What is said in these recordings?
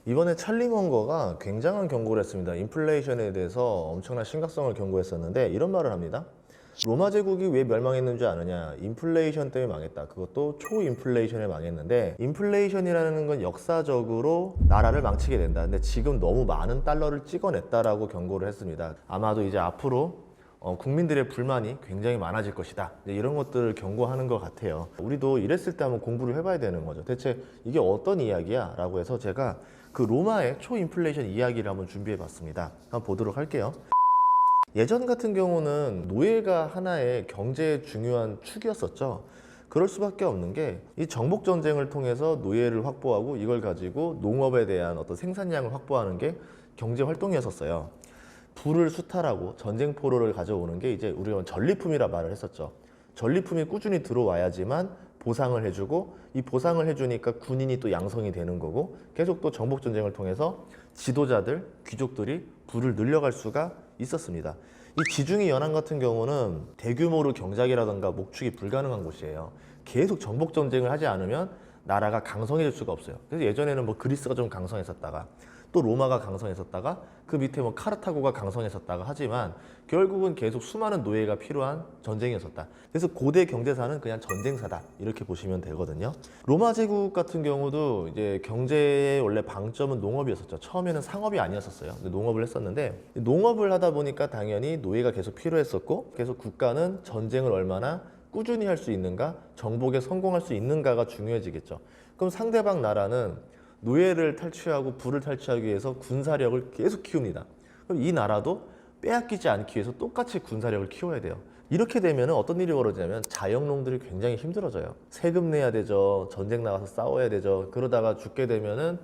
이번에 찰리 먼거가 굉장한 경고를 했습니다. 인플레이션에 대해서 엄청난 심각성을 경고했었는데 이런 말을 합니다. 로마 제국이 왜 멸망했는 줄 아느냐? 인플레이션 때문에 망했다. 그것도 초인플레이션에 망했는데, 인플레이션이라는 건 역사적으로 나라를 망치게 된다. 근데 지금 너무 많은 달러를 찍어냈다라고 경고를 했습니다. 아마도 이제 앞으로 국민들의 불만이 굉장히 많아질 것이다. 이런 것들을 경고하는 것 같아요. 우리도 이랬을 때 한번 공부를 해봐야 되는 거죠. 대체 이게 어떤 이야기야? 라고 해서 제가 그 로마의 초인플레이션 이야기를 한번 준비해 봤습니다. 한번 보도록 할게요. 예전 같은 경우는 노예가 하나의 경제의 중요한 축이었었죠. 그럴 수밖에 없는 게 이 정복 전쟁을 통해서 노예를 확보하고 이걸 가지고 농업에 대한 어떤 생산량을 확보하는 게 경제 활동이었었어요. 부를 수탈하고 전쟁 포로를 가져오는 게 이제 우리가 전리품이라 말을 했었죠. 전리품이 꾸준히 들어와야지만 보상을 해주고, 이 보상을 해주니까 군인이 또 양성이 되는 거고, 계속 또 정복 전쟁을 통해서 지도자들, 귀족들이 부를 늘려갈 수가 있었습니다. 이 지중해 연안 같은 경우는 대규모로 경작이라든가 목축이 불가능한 곳이에요. 계속 정복 전쟁을 하지 않으면 나라가 강성해질 수가 없어요. 그래서 예전에는 뭐 그리스가 좀 강성했었다가 또 로마가 강성했었다가 그 밑에 뭐 카르타고가 강성했었다가 하지만 결국은 계속 수많은 노예가 필요한 전쟁이었었다. 그래서 고대 경제사는 그냥 전쟁사다 이렇게 보시면 되거든요. 로마 제국 같은 경우도 이제 경제의 원래 방점은 농업이었었죠. 처음에는 상업이 아니었었어요. 근데 농업을 했었는데, 농업을 하다 보니까 당연히 노예가 계속 필요했었고, 계속 국가는 전쟁을 얼마나 꾸준히 할 수 있는가, 정복에 성공할 수 있는가가 중요해지겠죠. 그럼 상대방 나라는 노예를 탈취하고 부를 탈취하기 위해서 군사력을 계속 키웁니다. 그럼 이 나라도 빼앗기지 않기 위해서 똑같이 군사력을 키워야 돼요. 이렇게 되면 어떤 일이 벌어지냐면 자영농들이 굉장히 힘들어져요. 세금 내야 되죠. 전쟁 나가서 싸워야 되죠. 그러다가 죽게 되면은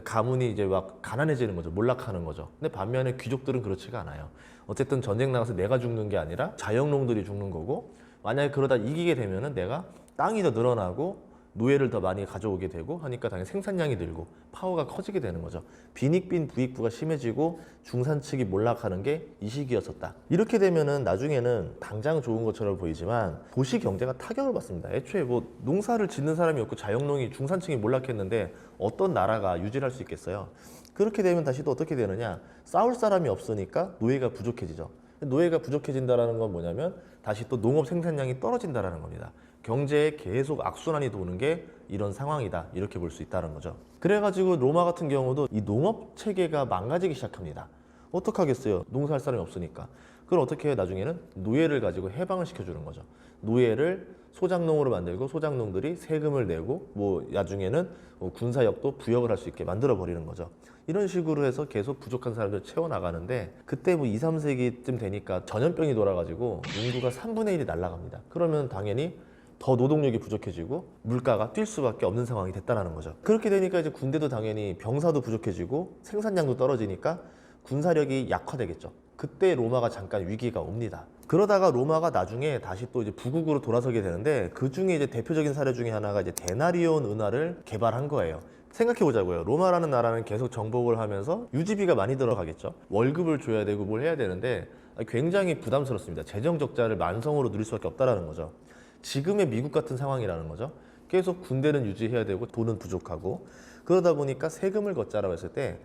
가문이 이제 막 가난해지는 거죠. 몰락하는 거죠. 근데 반면에 귀족들은 그렇지가 않아요. 어쨌든 전쟁 나가서 내가 죽는 게 아니라 자영농들이 죽는 거고, 만약에 그러다 이기게 되면은 내가 땅이 더 늘어나고 노예를 더 많이 가져오게 되고 하니까 당연히 생산량이 늘고 파워가 커지게 되는 거죠. 빈익빈 부익부가 심해지고 중산 측이 몰락하는 게 이 시기였었다. 이렇게 되면은 나중에는 당장 좋은 것처럼 보이지만 도시 경제가 타격을 받습니다. 애초에 뭐 농사를 짓는 사람이 없고 자영농이 중산층이 몰락했는데 어떤 나라가 유지할 수 있겠어요? 그렇게 되면 다시 또 어떻게 되느냐? 싸울 사람이 없으니까 노예가 부족해지죠. 노예가 부족해진다는 건 뭐냐면 다시 또 농업 생산량이 떨어진다는 겁니다. 경제에 계속 악순환이 도는 게 이런 상황이다, 이렇게 볼 수 있다는 거죠. 그래가지고 로마 같은 경우도 이 농업 체계가 망가지기 시작합니다. 어떡하겠어요? 농사할 사람이 없으니까. 그럼 어떻게 해요? 나중에는 노예를 가지고 해방을 시켜주는 거죠. 노예를 소장농으로 만들고 소장농들이 세금을 내고 뭐 나중에는 군사력도 부역을 할 수 있게 만들어 버리는 거죠. 이런 식으로 해서 계속 부족한 사람들 채워나가는데, 그때 뭐 2, 3세기쯤 되니까 전염병이 돌아가지고 인구가 3분의 1이 날아갑니다. 그러면 당연히 더 노동력이 부족해지고 물가가 뛸 수밖에 없는 상황이 됐다는 거죠. 그렇게 되니까 이제 군대도 당연히 병사도 부족해지고 생산량도 떨어지니까 군사력이 약화되겠죠. 그때 로마가 잠깐 위기가 옵니다. 그러다가 로마가 나중에 다시 또 이제 부국으로 돌아서게 되는데, 그 중에 이제 대표적인 사례 중에 하나가 이제 데나리온 은화를 개발한 거예요. 생각해 보자고요. 로마라는 나라는 계속 정복을 하면서 유지비가 많이 들어가겠죠. 월급을 줘야 되고 뭘 해야 되는데 굉장히 부담스럽습니다. 재정 적자를 만성으로 누릴 수밖에 없다라는 거죠. 지금의 미국 같은 상황이라는 거죠. 계속 군대는 유지해야 되고 돈은 부족하고, 그러다 보니까 세금을 걷자라고 했을 때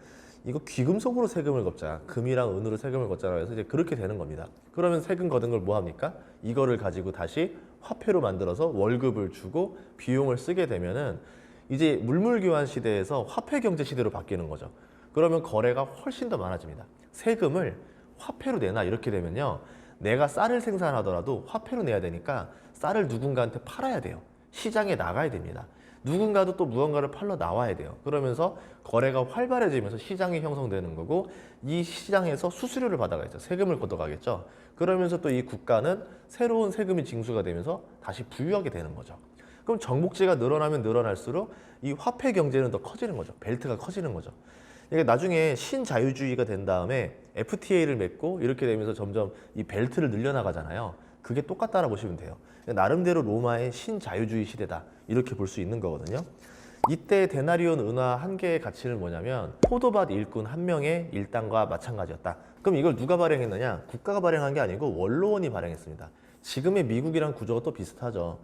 이거 귀금속으로 세금을 걷자, 금이랑 은으로 세금을 걷자라고 해서 이제 그렇게 되는 겁니다. 그러면 세금 걷은 걸 뭐 합니까? 이거를 가지고 다시 화폐로 만들어서 월급을 주고 비용을 쓰게 되면은 이제 물물교환 시대에서 화폐 경제 시대로 바뀌는 거죠. 그러면 거래가 훨씬 더 많아집니다. 세금을 화폐로 내놔 이렇게 되면요, 내가 쌀을 생산하더라도 화폐로 내야 되니까 쌀을 누군가한테 팔아야 돼요. 시장에 나가야 됩니다. 누군가도 또 무언가를 팔러 나와야 돼요. 그러면서 거래가 활발해지면서 시장이 형성되는 거고, 이 시장에서 수수료를 받아가겠죠. 세금을 걷어가겠죠. 그러면서 또 이 국가는 새로운 세금이 징수가 되면서 다시 부유하게 되는 거죠. 그럼 정복지가 늘어나면 늘어날수록 이 화폐 경제는 더 커지는 거죠. 벨트가 커지는 거죠. 이게 나중에 신자유주의가 된 다음에 FTA를 맺고 이렇게 되면서 점점 이 벨트를 늘려나가잖아요. 그게 똑같다라고 보시면 돼요. 나름대로 로마의 신자유주의 시대다, 이렇게 볼 수 있는 거거든요. 이때 데나리온 은화 한 개의 가치는 뭐냐면 포도밭 일꾼 한 명의 일당과 마찬가지였다. 그럼 이걸 누가 발행했느냐? 국가가 발행한 게 아니고 원로원이 발행했습니다. 지금의 미국이랑 구조가 또 비슷하죠.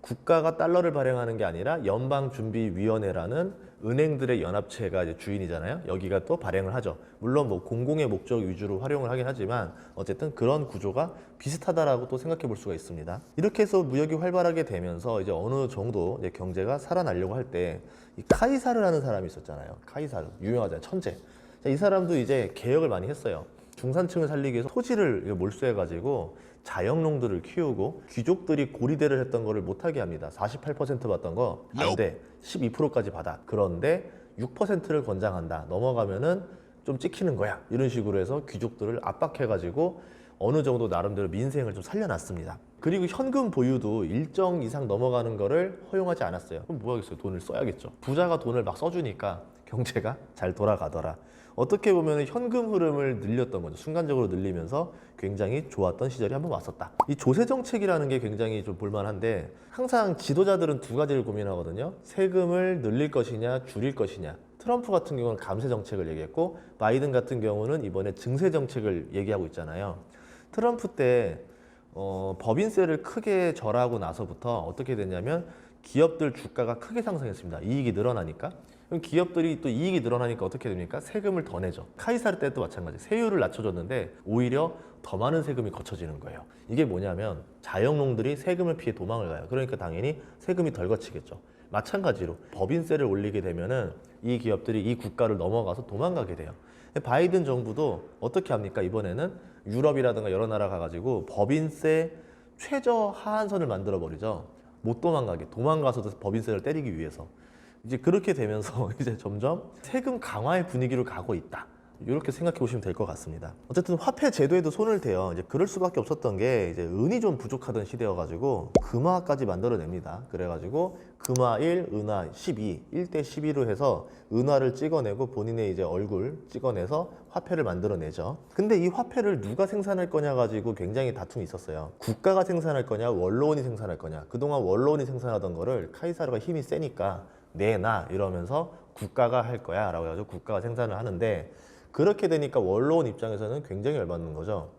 국가가 달러를 발행하는 게 아니라 연방준비위원회라는 은행들의 연합체가 이제 주인이잖아요. 여기가 또 발행을 하죠. 물론 뭐 공공의 목적 위주로 활용을 하긴 하지만 어쨌든 그런 구조가 비슷하다라고 또 생각해 볼 수가 있습니다. 이렇게 해서 무역이 활발하게 되면서 이제 어느 정도 이제 경제가 살아나려고 할 때 이 카이사르라는 사람이 있었잖아요. 카이사르 유명하잖아요. 천재. 자, 이 사람도 이제 개혁을 많이 했어요. 중산층을 살리기 위해서 토지를 몰수해가지고 자영농들을 키우고 귀족들이 고리대를 했던 거를 못하게 합니다. 48% 받던 거 안 돼. 12%까지 받아. 그런데 6%를 권장한다. 넘어가면은 좀 찍히는 거야. 이런 식으로 해서 귀족들을 압박해가지고 어느 정도 나름대로 민생을 좀 살려놨습니다. 그리고 현금 보유도 일정 이상 넘어가는 거를 허용하지 않았어요. 그럼 뭐 하겠어요? 돈을 써야겠죠. 부자가 돈을 막 써주니까 경제가 잘 돌아가더라. 어떻게 보면 현금 흐름을 늘렸던 거죠. 순간적으로 늘리면서 굉장히 좋았던 시절이 한번 왔었다. 이 조세 정책이라는 게 굉장히 좀 볼만한데 항상 지도자들은 두 가지를 고민하거든요. 세금을 늘릴 것이냐 줄일 것이냐. 트럼프 같은 경우는 감세 정책을 얘기했고 바이든 같은 경우는 이번에 증세 정책을 얘기하고 있잖아요. 트럼프 때 법인세를 크게 절하고 나서부터 어떻게 됐냐면 기업들 주가가 크게 상승했습니다. 이익이 늘어나니까. 그럼 기업들이 또 이익이 늘어나니까 어떻게 됩니까? 세금을 더 내죠. 카이사르 때도 마찬가지. 세율을 낮춰줬는데 오히려 더 많은 세금이 거쳐지는 거예요. 이게 뭐냐면 자영농들이 세금을 피해 도망을 가요. 그러니까 당연히 세금이 덜 거치겠죠. 마찬가지로 법인세를 올리게 되면은 이 기업들이 이 국가를 넘어가서 도망가게 돼요. 바이든 정부도 어떻게 합니까? 이번에는 유럽이라든가 여러 나라 가가지고 법인세 최저 하한선을 만들어 버리죠. 못 도망가게. 도망가서도 법인세를 때리기 위해서. 이제 그렇게 되면서 이제 점점 세금 강화의 분위기로 가고 있다. 이렇게 생각해 보시면 될 것 같습니다. 어쨌든 화폐 제도에도 손을 대요. 이제 그럴 수밖에 없었던 게 이제 은이 좀 부족하던 시대여가지고 금화까지 만들어냅니다. 그래가지고 금화 1, 은화 12, 1대 12로 해서 은화를 찍어내고 본인의 이제 얼굴 찍어내서 화폐를 만들어내죠. 근데 이 화폐를 누가 생산할 거냐 가지고 굉장히 다툼이 있었어요. 국가가 생산할 거냐, 원로원이 생산할 거냐. 그동안 원로원이 생산하던 거를 카이사르가 힘이 세니까 내놔 이러면서 국가가 할 거야 라고 해가지고 국가가 생산을 하는데 그렇게 되니까 원로원 입장에서는 굉장히 열받는 거죠.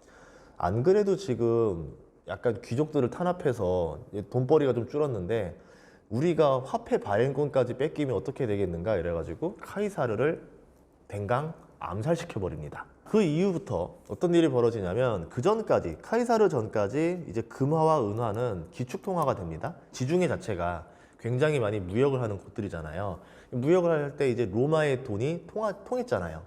안 그래도 지금 약간 귀족들을 탄압해서 돈벌이가 좀 줄었는데 우리가 화폐 발행권까지 뺏기면 어떻게 되겠는가 이래가지고 카이사르를 댕강 암살시켜버립니다. 그 이후부터 어떤 일이 벌어지냐면 그 전까지 카이사르 전까지 이제 금화와 은화는 기축통화가 됩니다. 지중해 자체가 굉장히 많이 무역을 하는 곳들이잖아요. 무역을 할 때 이제 로마의 돈이 통했잖아요.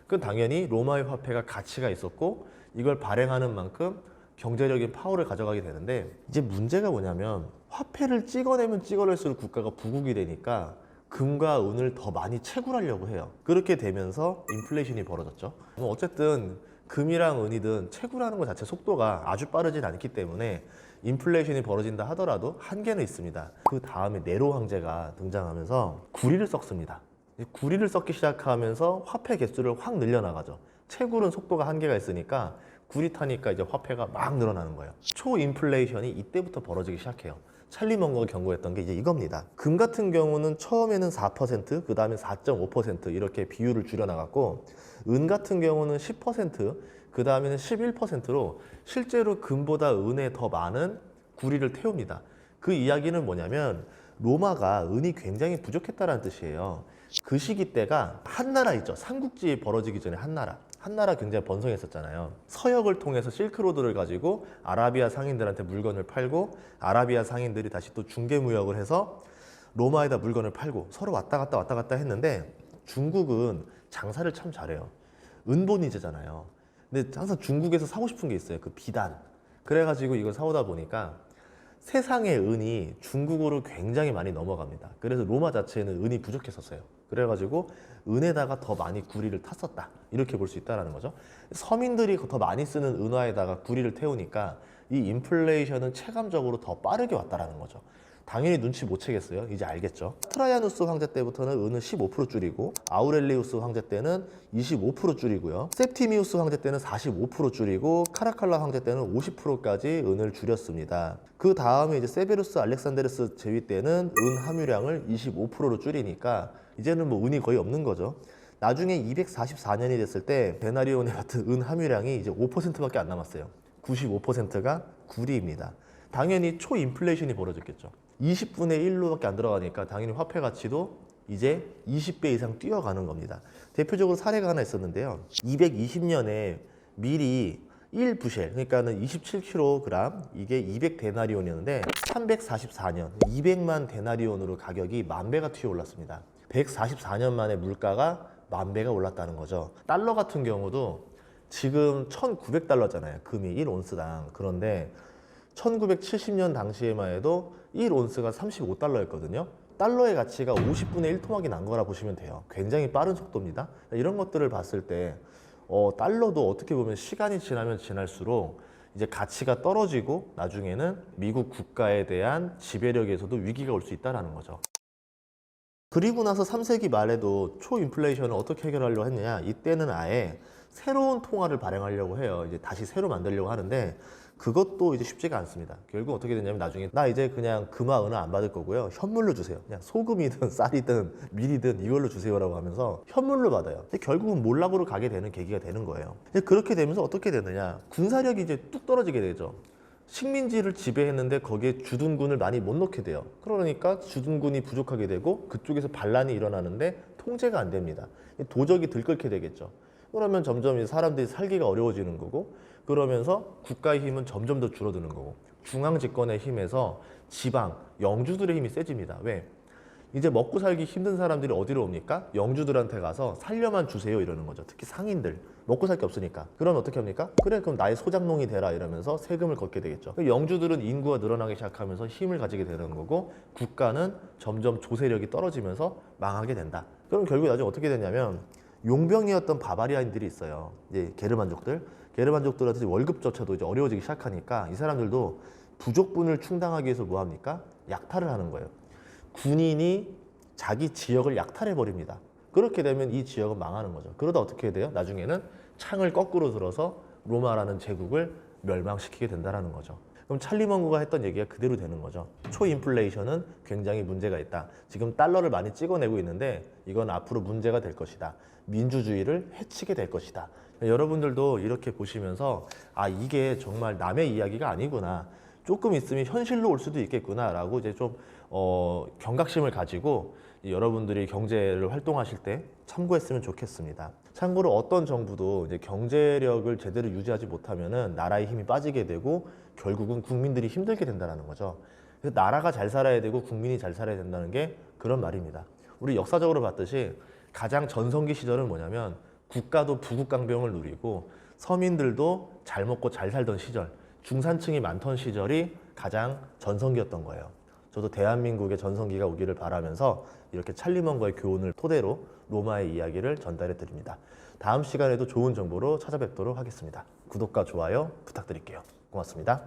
그건 당연히 로마의 화폐가 가치가 있었고 이걸 발행하는 만큼 경제적인 파워를 가져가게 되는데 이제 문제가 뭐냐면 화폐를 찍어내면 찍어낼수록 국가가 부국이 되니까 금과 은을 더 많이 채굴하려고 해요. 그렇게 되면서 인플레이션이 벌어졌죠. 어쨌든 금이랑 은이든 채굴하는 것 자체 속도가 아주 빠르진 않기 때문에 인플레이션이 벌어진다 하더라도 한계는 있습니다. 그 다음에 네로 황제가 등장하면서 구리를 썩습니다. 구리를 썩기 시작하면서 화폐 개수를 확 늘려나가죠. 채굴은 속도가 한계가 있으니까 구리 타니까 이제 화폐가 막 늘어나는 거예요. 초인플레이션이 이때부터 벌어지기 시작해요. 찰리 먼거가 경고했던 게 이제 이겁니다. 금 같은 경우는 처음에는 4%, 그 다음에 4.5% 이렇게 비율을 줄여나갔고 은 같은 경우는 10%, 그 다음에는 11%로 실제로 금보다 은에 더 많은 구리를 태웁니다. 그 이야기는 뭐냐면 로마가 은이 굉장히 부족했다는 뜻이에요. 그 시기 때가 한나라 있죠. 삼국지 벌어지기 전에 한나라 굉장히 번성했었잖아요. 서역을 통해서 실크로드를 가지고 아라비아 상인들한테 물건을 팔고 아라비아 상인들이 다시 또 중개무역을 해서 로마에다 물건을 팔고 서로 왔다 갔다 했는데 중국은 장사를 참 잘해요. 은본위제잖아요. 근데 항상 중국에서 사고 싶은 게 있어요. 그 비단. 그래가지고 이걸 사오다 보니까 세상의 은이 중국으로 굉장히 많이 넘어갑니다. 그래서 로마 자체는 은이 부족했었어요. 그래가지고 은에다가 더 많이 구리를 탔었다. 이렇게 볼 수 있다는 거죠. 서민들이 더 많이 쓰는 은화에다가 구리를 태우니까 이 인플레이션은 체감적으로 더 빠르게 왔다는 거죠. 당연히 눈치 못 채겠어요. 이제 알겠죠. 트라이아누스 황제 때부터는 은을 15% 줄이고 아우렐리우스 황제 때는 25% 줄이고요. septimius 황제 때는 45% 줄이고 카라칼라 황제 때는 50%까지 은을 줄였습니다. 그 다음에 이제 세베루스 알렉산데르스 제위 때는 은 함유량을 25%로 줄이니까 이제는 뭐 은이 거의 없는 거죠. 나중에 244년이 됐을 때 데나리온에 같은 은 함유량이 이제 5%밖에 안 남았어요. 95%가 구리입니다. 당연히 초인플레이션이 벌어졌겠죠. 20분의 1로밖에 안 들어가니까 당연히 화폐 가치도 이제 20배 이상 뛰어가는 겁니다. 대표적으로 사례가 하나 있었는데요. 220년에 밀이 1부셸, 그러니까는 27kg, 이게 200데나리온이었는데 344년, 200만 데나리온으로 가격이 10,000배가 튀어 올랐습니다. 144년 만에 물가가 10,000배가 올랐다는 거죠. 달러 같은 경우도 지금 1,900달러잖아요. 금이 1온스당. 그런데 1970년 당시에만 해도 1온스가 35달러였거든요. 달러의 가치가 50분의 1 토막이 난 거라 보시면 돼요. 굉장히 빠른 속도입니다. 이런 것들을 봤을 때 달러도 어떻게 보면 시간이 지나면 지날수록 이제 가치가 떨어지고 나중에는 미국 국가에 대한 지배력에서도 위기가 올 수 있다는 거죠. 그리고 나서 3세기 말에도 초인플레이션을 어떻게 해결하려고 했느냐, 이때는 아예 새로운 통화를 발행하려고 해요. 이제 다시 새로 만들려고 하는데 그것도 이제 쉽지가 않습니다. 결국 어떻게 됐냐면 나중에 나 이제 그냥 금화 은화 안 받을 거고요, 현물로 주세요. 그냥 소금이든 쌀이든 밀이든 이걸로 주세요라고 하면서 현물로 받아요. 근데 결국은 몰락으로 가게 되는 계기가 되는 거예요. 그렇게 되면서 어떻게 되느냐, 군사력이 이제 뚝 떨어지게 되죠. 식민지를 지배했는데 거기에 주둔군을 많이 못 넣게 돼요. 그러니까 주둔군이 부족하게 되고 그쪽에서 반란이 일어나는데 통제가 안 됩니다. 도적이 들끓게 되겠죠. 그러면 점점 사람들이 살기가 어려워지는 거고, 그러면서 국가의 힘은 점점 더 줄어드는 거고, 중앙 집권의 힘에서 지방, 영주들의 힘이 세집니다. 왜? 이제 먹고 살기 힘든 사람들이 어디로 옵니까? 영주들한테 가서 살려만 주세요 이러는 거죠. 특히 상인들, 먹고 살 게 없으니까. 그러면 어떻게 합니까? 그래, 그럼 나의 소장농이 되라 이러면서 세금을 걷게 되겠죠. 영주들은 인구가 늘어나기 시작하면서 힘을 가지게 되는 거고, 국가는 점점 조세력이 떨어지면서 망하게 된다. 그럼 결국 나중에 어떻게 되냐면 용병이었던 바바리아인들이 있어요. 이제 게르만족들한테 월급조차도 이제 어려워지기 시작하니까 이 사람들도 부족분을 충당하기 위해서 뭐 합니까? 약탈을 하는 거예요. 군인이 자기 지역을 약탈해 버립니다. 그렇게 되면 이 지역은 망하는 거죠. 그러다 어떻게 돼요? 나중에는 창을 거꾸로 들어서 로마라는 제국을 멸망시키게 된다는 거죠. 그럼 찰리 먼거가 했던 얘기가 그대로 되는 거죠. 초인플레이션은 굉장히 문제가 있다. 지금 달러를 많이 찍어내고 있는데 이건 앞으로 문제가 될 것이다. 민주주의를 해치게 될 것이다. 여러분들도 이렇게 보시면서 아, 이게 정말 남의 이야기가 아니구나, 조금 있으면 현실로 올 수도 있겠구나 라고 이제 좀 경각심을 가지고 여러분들이 경제를 활동하실 때 참고했으면 좋겠습니다. 참고로 어떤 정부도 이제 경제력을 제대로 유지하지 못하면은 나라의 힘이 빠지게 되고 결국은 국민들이 힘들게 된다는 거죠. 그래서 나라가 잘 살아야 되고 국민이 잘 살아야 된다는 게 그런 말입니다. 우리 역사적으로 봤듯이 가장 전성기 시절은 뭐냐면 국가도 부국강병을 누리고 서민들도 잘 먹고 잘 살던 시절, 중산층이 많던 시절이 가장 전성기였던 거예요. 저도 대한민국의 전성기가 오기를 바라면서 이렇게 찰리 먼거의 교훈을 토대로 로마의 이야기를 전달해 드립니다. 다음 시간에도 좋은 정보로 찾아뵙도록 하겠습니다. 구독과 좋아요 부탁드릴게요. 고맙습니다.